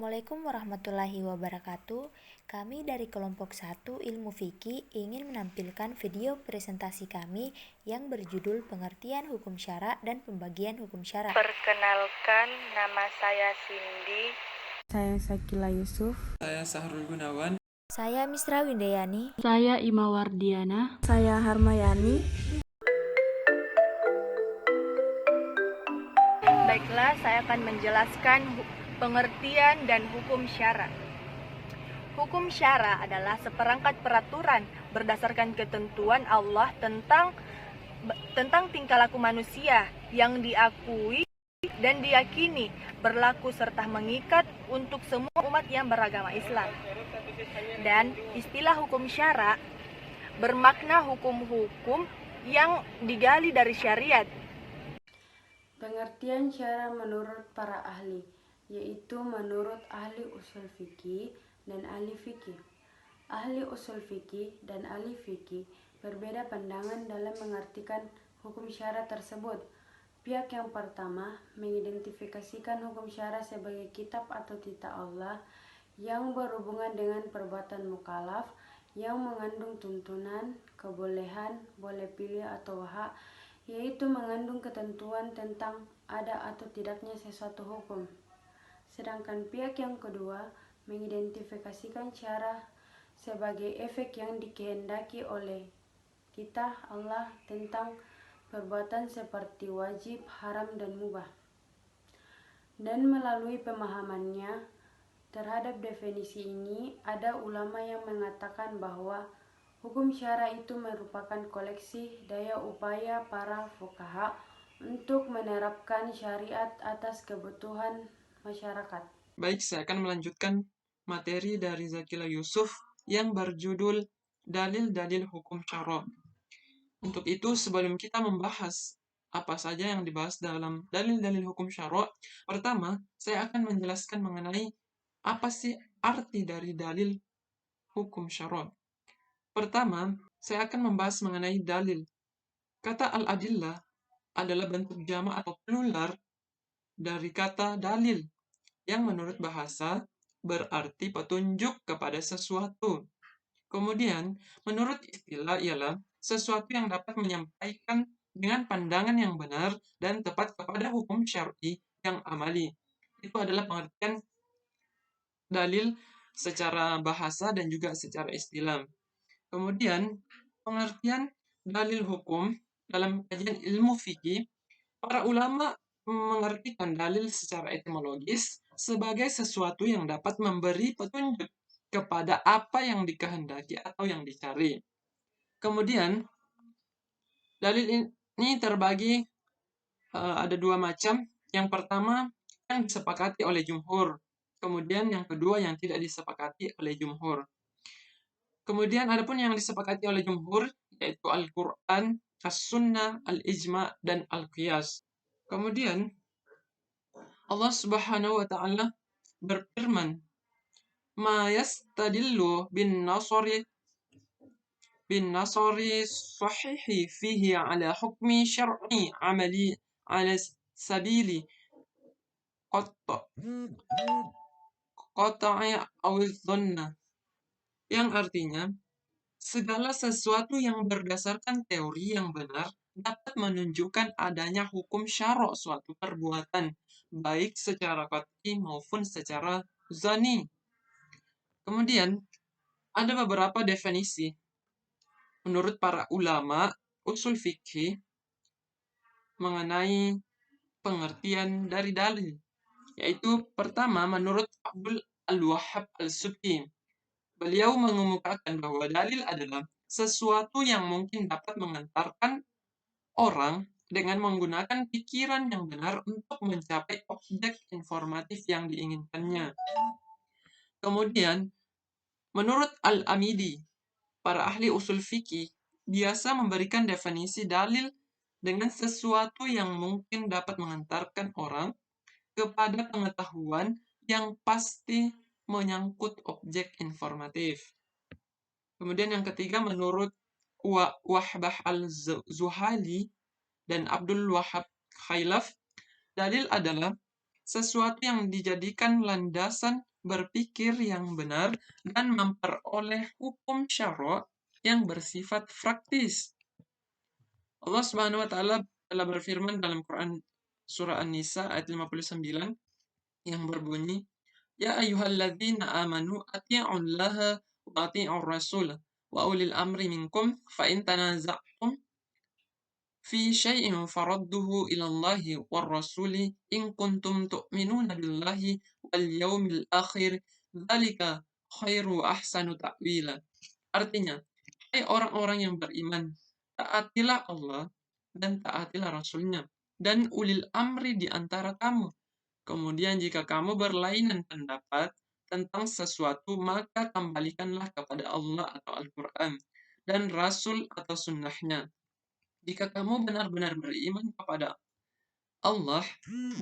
Assalamualaikum warahmatullahi wabarakatuh. Kami dari kelompok 1 Ilmu Fikih ingin menampilkan video presentasi kami yang berjudul Pengertian Hukum Syara dan Pembagian Hukum Syara. Perkenalkan, nama saya Cindy. Saya Sakila Yusuf. Saya Sahrul Gunawan. Saya Misra Windayani. Saya Ima Wardiana. Saya Harmayani. Baiklah, saya akan menjelaskan pengertian dan hukum syara. Hukum syara adalah seperangkat peraturan berdasarkan ketentuan Allah tentang tingkah laku manusia yang diakui dan diyakini berlaku serta mengikat untuk semua umat yang beragama Islam. Dan istilah hukum syara bermakna hukum-hukum yang digali dari syariat. Pengertian syara menurut para ahli, yaitu menurut ahli usul fikih dan ahli fikih. Ahli usul fikih dan ahli fikih berbeda pandangan dalam mengartikan hukum syara tersebut. Pihak yang pertama mengidentifikasikan hukum syara sebagai kitab atau titah Allah yang berhubungan dengan perbuatan mukallaf yang mengandung tuntunan, kebolehan, boleh pilih atau hak, yaitu mengandung ketentuan tentang ada atau tidaknya sesuatu hukum. Sedangkan pihak yang kedua mengidentifikasikan syara sebagai efek yang dikehendaki oleh titah Allah tentang perbuatan seperti wajib, haram, dan mubah. Dan melalui pemahamannya terhadap definisi ini, ada ulama yang mengatakan bahwa hukum syara itu merupakan koleksi daya upaya para fuqaha untuk menerapkan syariat atas kebutuhan masyarakat. Baik, saya akan melanjutkan materi dari Zakila Yusuf yang berjudul Dalil-dalil Hukum Syara. Untuk itu, sebelum kita membahas apa saja yang dibahas dalam dalil-dalil hukum syara, pertama, saya akan menjelaskan mengenai apa sih arti dari dalil hukum syara. Pertama, saya akan membahas mengenai dalil. Kata al-adillah adalah bentuk jamak atau plural dari kata dalil, yang menurut bahasa berarti petunjuk kepada sesuatu. Kemudian, menurut istilah ialah sesuatu yang dapat menyampaikan dengan pandangan yang benar dan tepat kepada hukum syar'i yang amali. Itu adalah pengertian dalil secara bahasa dan juga secara istilah. Kemudian, pengertian dalil hukum dalam kajian ilmu fikih, para ulama mengartikan dalil secara etimologis sebagai sesuatu yang dapat memberi petunjuk kepada apa yang dikehendaki atau yang dicari. Kemudian, dalil ini terbagi ada dua macam. Yang pertama, yang disepakati oleh jumhur. Kemudian yang kedua yang tidak disepakati oleh jumhur. Kemudian adapun yang disepakati oleh jumhur yaitu Al-Quran, As-Sunnah, Al-Ijma' dan Al-Qiyas. Kemudian Allah Subhanahu wa taala berfirman, "Ma yastadillu bin nasari sahihi fihi ala hukmi syar'i amali ala sabili qata'i aw dhanna." Yang artinya, segala sesuatu yang berdasarkan teori yang benar dapat menunjukkan adanya hukum syara' suatu perbuatan, baik secara qat'i maupun secara zani. Kemudian, ada beberapa definisi menurut para ulama usul fikih mengenai pengertian dari dalil. Yaitu pertama, menurut Abdul Al-Wahhab Al-Subki, beliau mengemukakan bahwa dalil adalah sesuatu yang mungkin dapat mengantarkan orang dengan menggunakan pikiran yang benar untuk mencapai objek informatif yang diinginkannya. Kemudian, menurut Al-Amidi, para ahli usul fikih biasa memberikan definisi dalil dengan sesuatu yang mungkin dapat mengantarkan orang kepada pengetahuan yang pasti menyangkut objek informatif. Kemudian yang ketiga, menurut Wahbah al-Zuhali dan Abdul Wahab Khailaf, dalil adalah sesuatu yang dijadikan landasan berpikir yang benar dan memperoleh hukum syara yang bersifat praktis. Allah Subhanahu wa taala telah berfirman dalam Quran surah An-Nisa ayat 59 yang berbunyi, "Ya ayyuhalladzina amanu athi'ullaha wa athi'ur rasul wa ulil amri minkum fa in tanaza'tum fi syai'in faradduhu ila Allahi war rasuli in kuntum tu'minuna billahi wal yaumil akhir dzalika khairu ahsanu ta'wila." Artinya, hai orang-orang yang beriman, taatilah Allah dan taatilah Rasulnya dan ulil amri di antara kamu. Kemudian jika kamu berlainan pendapat tentang sesuatu, maka kembalikanlah kepada Allah atau Al-Quran dan Rasul atau sunnahnya. Jika kamu benar-benar beriman kepada Allah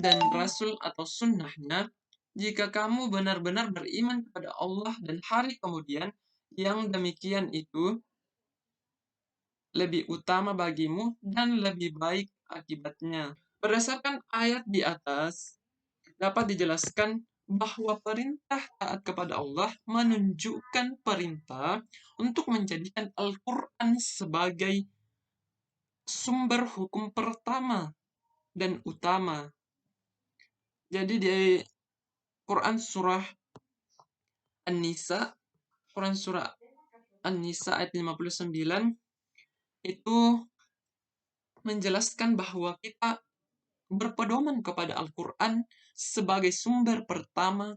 dan Rasul atau sunnahnya, jika kamu benar-benar beriman kepada Allah dan hari kemudian, yang demikian itu lebih utama bagimu dan lebih baik akibatnya. Berdasarkan ayat di atas, dapat dijelaskan bahwa perintah taat kepada Allah menunjukkan perintah untuk menjadikan Al-Quran sebagai sumber hukum pertama dan utama. Jadi di Quran surah An-Nisa, Quran surah An-Nisa ayat 59 itu menjelaskan bahwa kita berpedoman kepada Al-Quran sebagai sumber pertama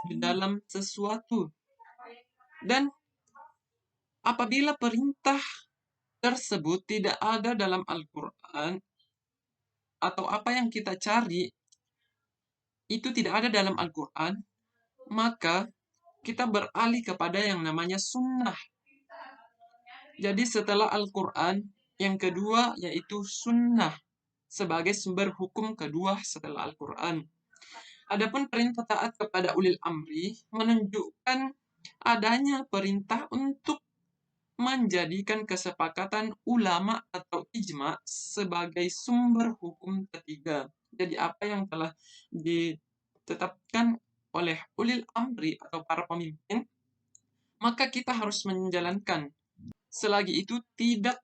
di dalam sesuatu. Dan apabila perintah tersebut tidak ada dalam Al-Quran, atau apa yang kita cari itu tidak ada dalam Al-Quran, maka kita beralih kepada yang namanya sunnah. Jadi setelah Al-Quran, yang kedua yaitu sunnah sebagai sumber hukum kedua setelah Al-Quran. Adapun perintah taat kepada ulil amri menunjukkan adanya perintah untuk menjadikan kesepakatan ulama atau ijma sebagai sumber hukum ketiga. Jadi apa yang telah ditetapkan oleh ulil amri atau para pemimpin, maka kita harus menjalankan. Selagi itu tidak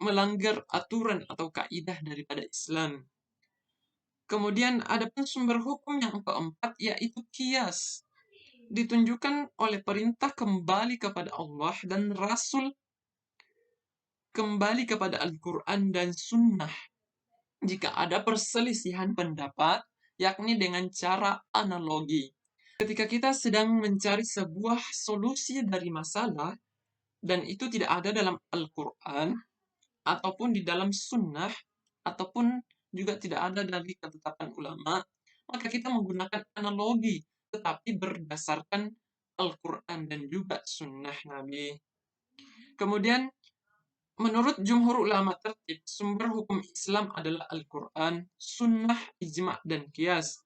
melanggar aturan atau kaidah daripada Islam. Kemudian ada pun sumber hukum yang keempat yaitu qiyas. Ditunjukkan oleh perintah kembali kepada Allah dan Rasul, kembali kepada Al-Quran dan Sunnah. Jika ada perselisihan pendapat, yakni dengan cara analogi. Ketika kita sedang mencari sebuah solusi dari masalah, dan itu tidak ada dalam Al-Quran, ataupun di dalam Sunnah, ataupun juga tidak ada dari ketetapan ulama, maka kita menggunakan analogi, tetapi berdasarkan Al-Quran dan juga Sunnah Nabi. Kemudian, menurut jumhur ulama tertib, sumber hukum Islam adalah Al-Quran, Sunnah, Ijma', dan Qiyas.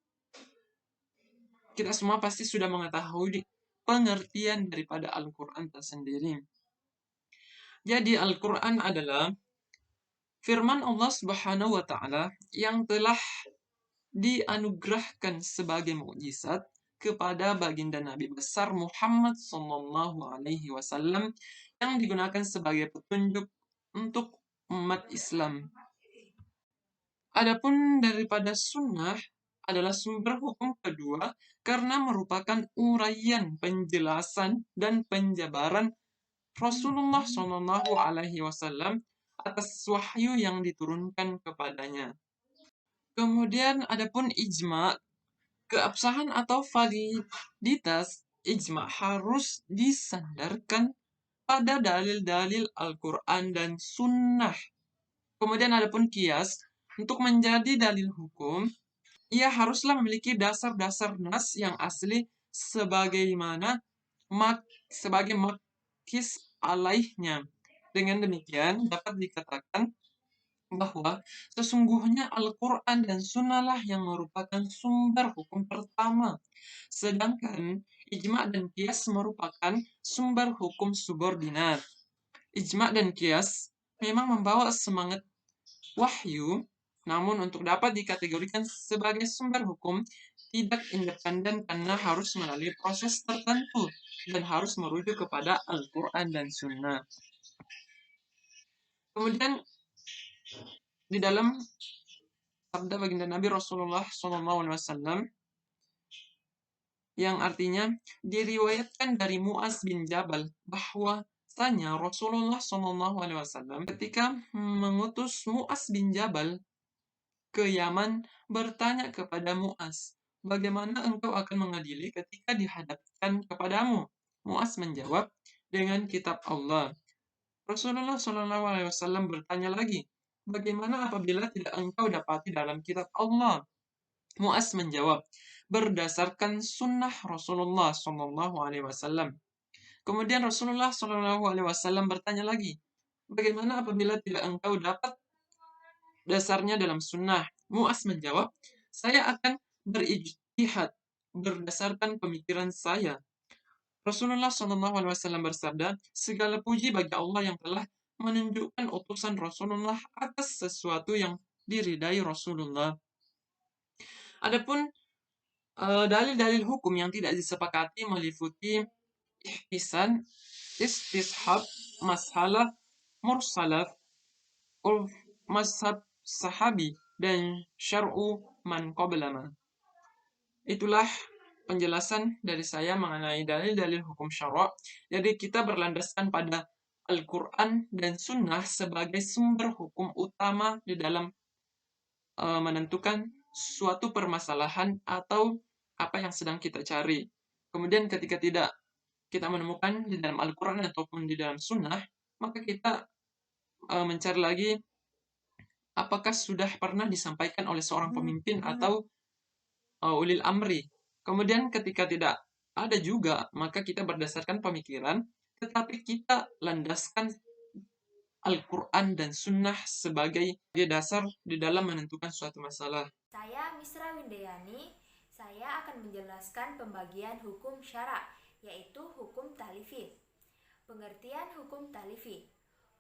Kita semua pasti sudah mengetahui pengertian daripada Al-Quran tersendiri. Jadi Al-Quran adalah firman Allah Subhanahu wa taala yang telah dianugerahkan sebagai mukjizat kepada baginda Nabi besar Muhammad sallallahu alaihi wasallam yang digunakan sebagai petunjuk untuk umat Islam. Adapun daripada sunnah adalah sumber hukum kedua karena merupakan uraian, penjelasan, dan penjabaran Rasulullah Shallallahu Alaihi Wasallam atas wahyu yang diturunkan kepadanya. Kemudian adapun ijma, keabsahan atau validitas ijma harus disandarkan pada dalil-dalil Al-Quran dan Sunnah. Kemudian adapun qiyas, untuk menjadi dalil hukum, ia haruslah memiliki dasar-dasar nas yang asli sebagaimana sebagai makis alaihnya. Dengan demikian dapat dikatakan bahwa sesungguhnya Al-Quran dan Sunnah yang merupakan sumber hukum pertama, sedangkan ijma' dan qiyas merupakan sumber hukum subordinat. Ijma' dan qiyas memang membawa semangat wahyu, namun untuk dapat dikategorikan sebagai sumber hukum, tidak independen karena harus melalui proses tertentu dan harus merujuk kepada Al-Quran dan Sunnah. Kemudian di dalam sabda baginda Nabi Rasulullah SAW yang artinya diriwayatkan dari Muaz bin Jabal bahwa Rasulullah SAW ketika mengutus Muaz bin Jabal ke Yaman bertanya kepada Muaz, bagaimana engkau akan mengadili ketika dihadapkan kepadamu? Muaz menjawab, dengan kitab Allah. Rasulullah SAW bertanya lagi, bagaimana apabila tidak engkau dapati dalam kitab Allah? Muaz menjawab, berdasarkan sunnah Rasulullah SAW. Kemudian Rasulullah SAW bertanya lagi, bagaimana apabila tidak engkau dapat dasarnya dalam sunnah? Muaz menjawab, saya akan berijtihad berdasarkan pemikiran saya. Rasulullah SAW bersabda, segala puji bagi Allah yang telah menunjukkan utusan Rasulullah atas sesuatu yang diridai Rasulullah. Adapun dalil-dalil hukum yang tidak disepakati meliputi ihtisan, istishab, masalah, mursalah, urf, mazhab sahabi, dan syar'u man qablana. Itulah penjelasan dari saya mengenai dalil-dalil hukum syara'. Jadi kita berlandaskan pada Al-Quran dan Sunnah sebagai sumber hukum utama di dalam menentukan suatu permasalahan atau apa yang sedang kita cari. Kemudian ketika tidak kita menemukan di dalam Al-Quran ataupun di dalam Sunnah, maka kita mencari lagi apakah sudah pernah disampaikan oleh seorang pemimpin atau ulil amri. Kemudian ketika tidak ada juga, maka kita berdasarkan pemikiran, tetapi kita landaskan Al-Quran dan Sunnah sebagai dasar di dalam menentukan suatu masalah. Saya Misra Windayani, saya akan menjelaskan pembagian hukum syara', yaitu hukum tahlifi. Pengertian hukum tahlifi.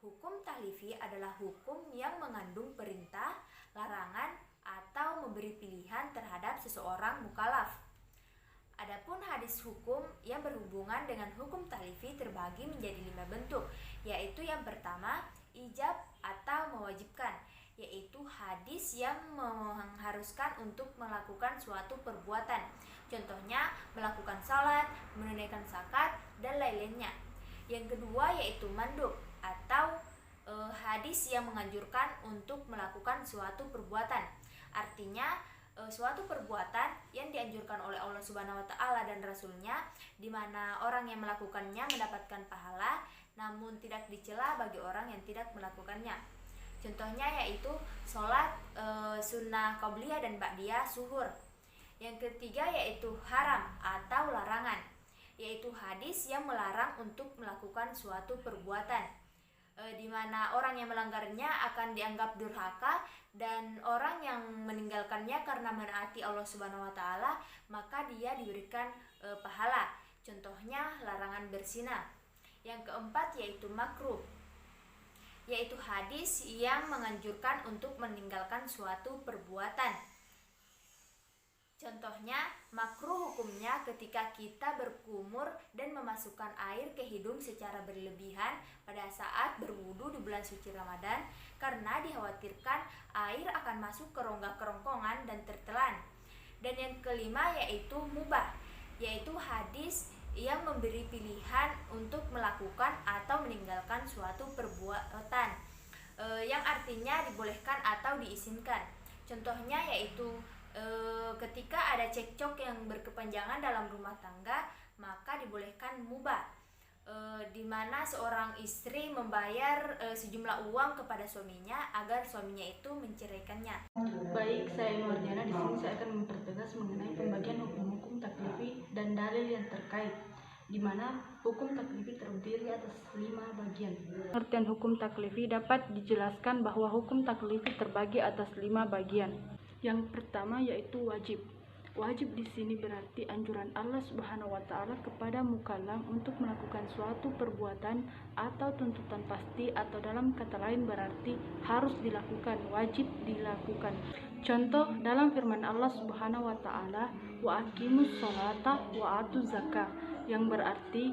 Hukum tahlifi adalah hukum yang mengandung perintah, larangan, atau memberi pilihan terhadap seseorang mukallaf. Adapun hadis hukum yang berhubungan dengan hukum tahlifi terbagi menjadi 5 bentuk, yaitu yang pertama, ijab atau mewajibkan, yaitu hadis yang mengharuskan untuk melakukan suatu perbuatan. Contohnya, melakukan salat, menunaikan zakat, dan lain-lainnya. Yang kedua yaitu mandub atau hadis yang menganjurkan untuk melakukan suatu perbuatan. Artinya suatu perbuatan yang dianjurkan oleh Allah Subhanahu wa taala dan Rasulnya, di mana orang yang melakukannya mendapatkan pahala, namun tidak dicela bagi orang yang tidak melakukannya. Contohnya yaitu sholat sunnah qabliyah dan ba'diyah zuhur. Yang ketiga yaitu haram atau larangan, yaitu hadis yang melarang untuk melakukan suatu perbuatan, di mana orang yang melanggarnya akan dianggap durhaka, dan orang yang meninggalkannya karena menaati Allah Subhanahu wa taala, maka dia diberikan pahala. Contohnya larangan berzina. Yang keempat yaitu makruh, yaitu hadis yang menganjurkan untuk meninggalkan suatu perbuatan. Contohnya, makruh hukumnya ketika kita berkumur dan memasukkan air ke hidung secara berlebihan pada saat berwudu di bulan suci Ramadan, karena dikhawatirkan air akan masuk ke rongga kerongkongan dan tertelan. Dan yang kelima yaitu mubah, yaitu hadis yang memberi pilihan untuk melakukan atau meninggalkan suatu perbuatan, yang artinya dibolehkan atau diizinkan. Contohnya yaitu ketika ada cekcok yang berkepanjangan dalam rumah tangga, maka dibolehkan mubah, di mana seorang istri membayar sejumlah uang kepada suaminya agar suaminya itu menceraikannya. Baik, saya Marjana. Di sini saya akan mempertegas mengenai pembagian hukum-hukum taklifi dan dalil yang terkait, di mana hukum taklifi terdiri atas 5 bagian. Pengertian hukum taklifi dapat dijelaskan bahwa hukum taklifi terbagi atas 5 bagian. Yang pertama yaitu wajib. Wajib di sini berarti anjuran Allah Subhanahu wa taala kepada mukallaf untuk melakukan suatu perbuatan atau tuntutan pasti, atau dalam kata lain berarti harus dilakukan, wajib dilakukan. Contoh dalam firman Allah Subhanahu wa taala, wa aqimus sholata wa atuz zakah, yang berarti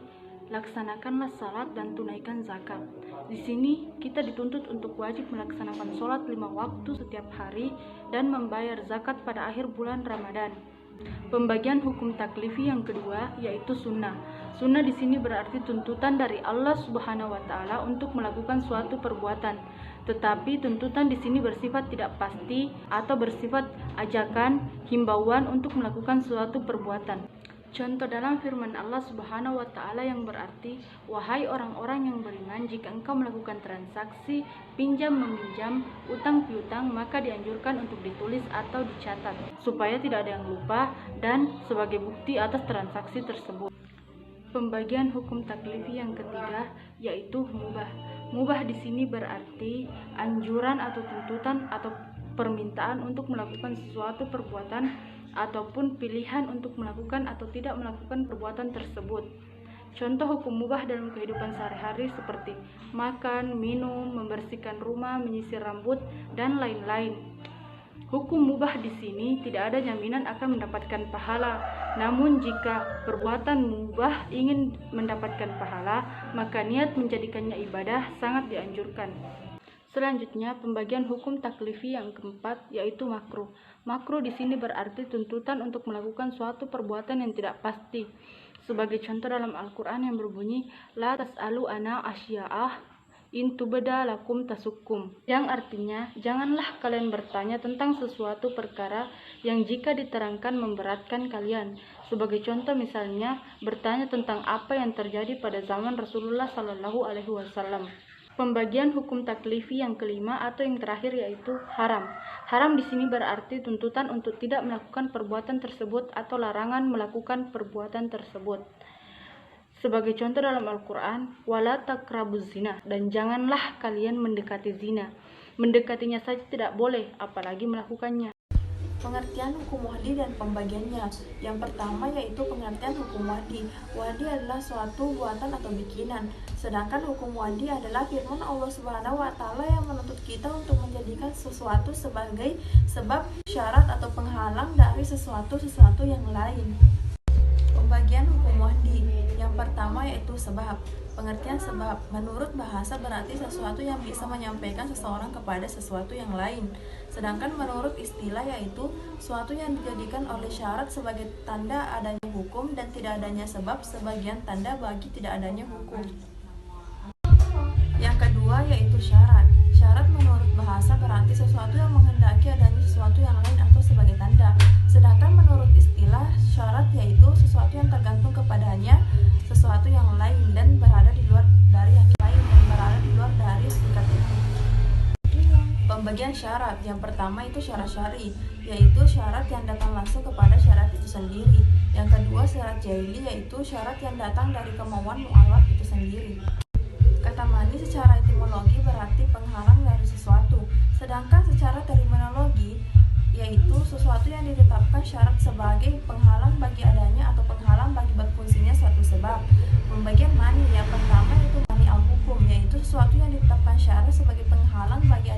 laksanakanlah salat dan tunaikan zakat. Di sini kita dituntut untuk wajib melaksanakan sholat 5 waktu setiap hari dan membayar zakat pada akhir bulan Ramadan. Pembagian hukum taklifi yang kedua yaitu sunnah. Sunnah di sini berarti tuntutan dari Allah Subhanahu wa taala untuk melakukan suatu perbuatan. Tetapi tuntutan di sini bersifat tidak pasti atau bersifat ajakan, himbauan untuk melakukan suatu perbuatan. Contoh dalam firman Allah Subhanahu wa taala yang berarti, wahai orang-orang yang beriman, jika engkau melakukan transaksi pinjam meminjam, utang piutang, maka dianjurkan untuk ditulis atau dicatat supaya tidak ada yang lupa dan sebagai bukti atas transaksi tersebut. Pembagian hukum taklifi yang ketiga yaitu mubah. Mubah di sini berarti anjuran atau tuntutan atau permintaan untuk melakukan sesuatu perbuatan ataupun pilihan untuk melakukan atau tidak melakukan perbuatan tersebut. Contoh hukum mubah dalam kehidupan sehari-hari seperti makan, minum, membersihkan rumah, menyisir rambut, dan lain-lain. Hukum mubah di sini tidak ada jaminan akan mendapatkan pahala. Namun jika perbuatan mubah ingin mendapatkan pahala, maka niat menjadikannya ibadah sangat dianjurkan. Selanjutnya, pembagian hukum taklifi yang keempat yaitu makruh. Makruh di sini berarti tuntutan untuk melakukan suatu perbuatan yang tidak pasti. Sebagai contoh dalam Al-Qur'an yang berbunyi, la tas'alu ana asya'ah in tubda lakum tasukum, yang artinya janganlah kalian bertanya tentang sesuatu perkara yang jika diterangkan memberatkan kalian. Sebagai contoh misalnya bertanya tentang apa yang terjadi pada zaman Rasulullah Shallallahu Alaihi Wasallam. Pembagian hukum taklifi yang kelima atau yang terakhir yaitu haram. Haram di sini berarti tuntutan untuk tidak melakukan perbuatan tersebut atau larangan melakukan perbuatan tersebut. Sebagai contoh dalam Al-Qur'an, wala taqrabuz zina, dan janganlah kalian mendekati zina. Mendekatinya saja tidak boleh, apalagi melakukannya. Pengertian hukum wadi dan pembagiannya. Yang pertama yaitu pengertian hukum wadi. Wadi adalah suatu buatan atau bikinan. Sedangkan hukum wadi adalah firman Allah Subhanahu wa taala yang menuntut kita untuk menjadikan sesuatu sebagai sebab, syarat atau penghalang dari sesuatu yang lain. Pembagian hukum wadi. Yang pertama yaitu sebab. Pengertian sebab menurut bahasa berarti sesuatu yang bisa menyampaikan seseorang kepada sesuatu yang lain. Sedangkan menurut istilah yaitu suatu yang dijadikan oleh syarat sebagai tanda adanya hukum dan tidak adanya sebab sebagian tanda bagi tidak adanya hukum. Yang kedua yaitu syarat. Syarat menurut bahasa berarti sesuatu yang menghendaki adanya sesuatu yang lain atau sebagai tanda. Sedangkan menurut istilah syarat yaitu sesuatu yang tergantung kepadanya sesuatu yang lain dan berada di luar dari yang lain dan berada di luar dari singkat itu. Pembagian syarat. Yang pertama itu syarat syar'i, yaitu syarat yang datang langsung kepada syarat itu sendiri. Yang kedua syarat jaili, yaitu syarat yang datang dari kemauan mu'allaf itu sendiri. Kata mani secara etimologi berarti penghalang dari sesuatu, sedangkan secara terminologi yaitu sesuatu yang ditetapkan syarat sebagai penghalang bagi adanya atau penghalang bagi berfungsinya suatu sebab. Pembagian mani yang pertama yaitu mani al-hukum, yaitu sesuatu yang ditetapkan syarat sebagai penghalang bagi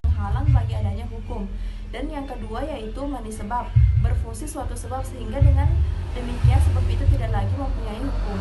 adanya hukum. Dan yang kedua yaitu mani sebab, berfungsi suatu sebab sehingga dengan demikian sebab itu tidak lagi mempunyai hukum.